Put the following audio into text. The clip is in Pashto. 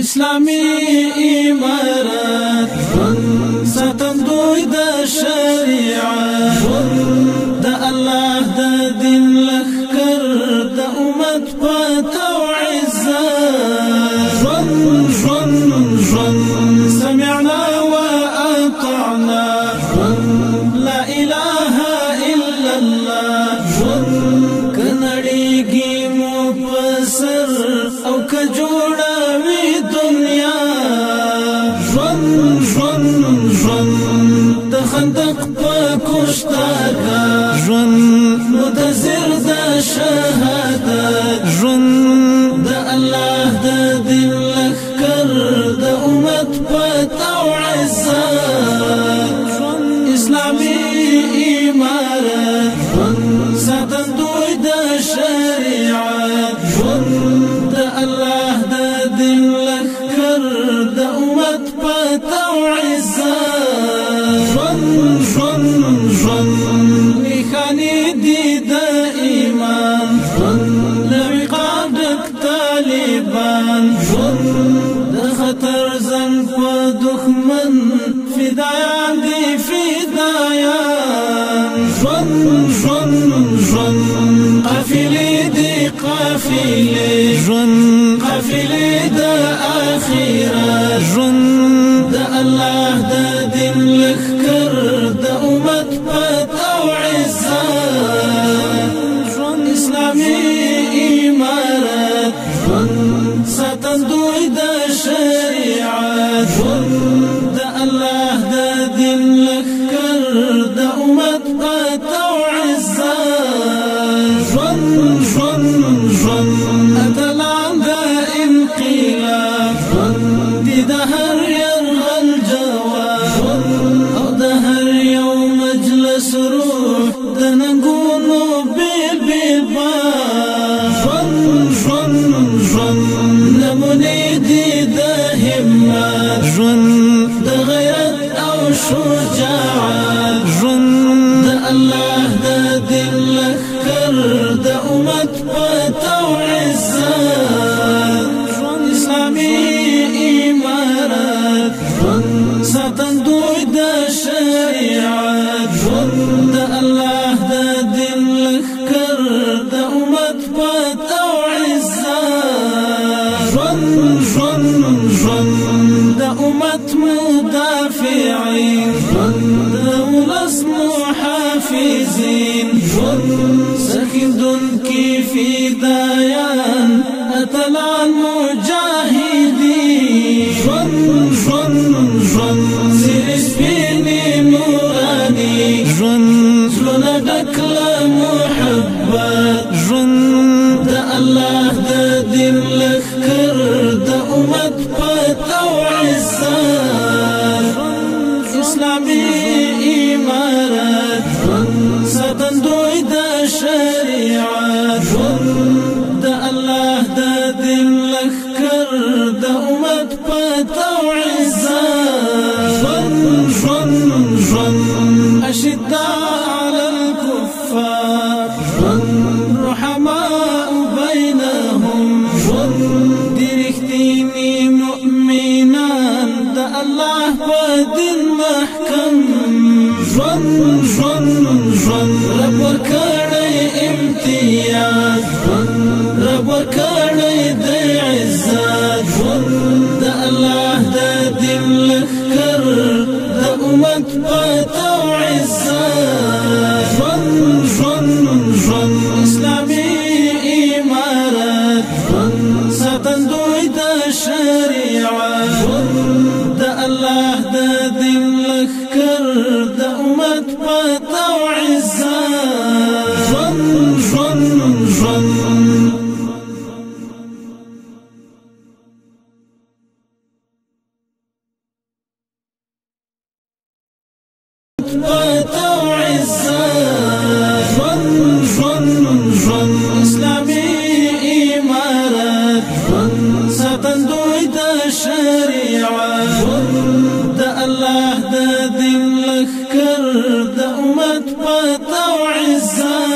اسلامی امارات ستندوی د شریعت د الله د دین لخر د امت پتو عزت سمعنا واطعنا لا اله الا الله کنړیږي مفسر او کجوړه خندق پکشتاکا جون متزر دا شهادت جون دا الله دا دین لخکر دا امت پتو عزت اسلامی امارت ساتندوی دا شریعت دا الله دا دین لخکر دا امت پتو عزت لخانی دی دا ایمان لعقابک طالبان دا خطر زن پا دخمن فدایان دی فدایان قافلی دی قافلی قافلی دا آخرت دا الله دا دین لخکر دا امت پتو عزت اسلامی امارت ساتندوی دا شریعت دا الله دا دین لخکر دا امت پتو عزت اتلان دا انقلاب دی دا هر یرغل جواب او دا هر یو مجلس روح دا ننگونو بیل بیل باب نمونی دی دا همت دا غیرت او شجاعت دا الله دا دین لخکر دا امت پتو عزت اسلامی امارت ساتندوی دا شریعت دا الله دا دین لخکر دا امت پتو عزت دا امت مدافعین دا ولس محافظین سخندن کی فدایان اتلان مجاهدین سپینی نورانی زلونا ډکل محبت دا الله دا دین لخکر دا امت پتو عزت اسلامی امارت ساتندوی دا شریعت دا الله دا دین لخکر شریعت د الله د دین لخر د امت په عزت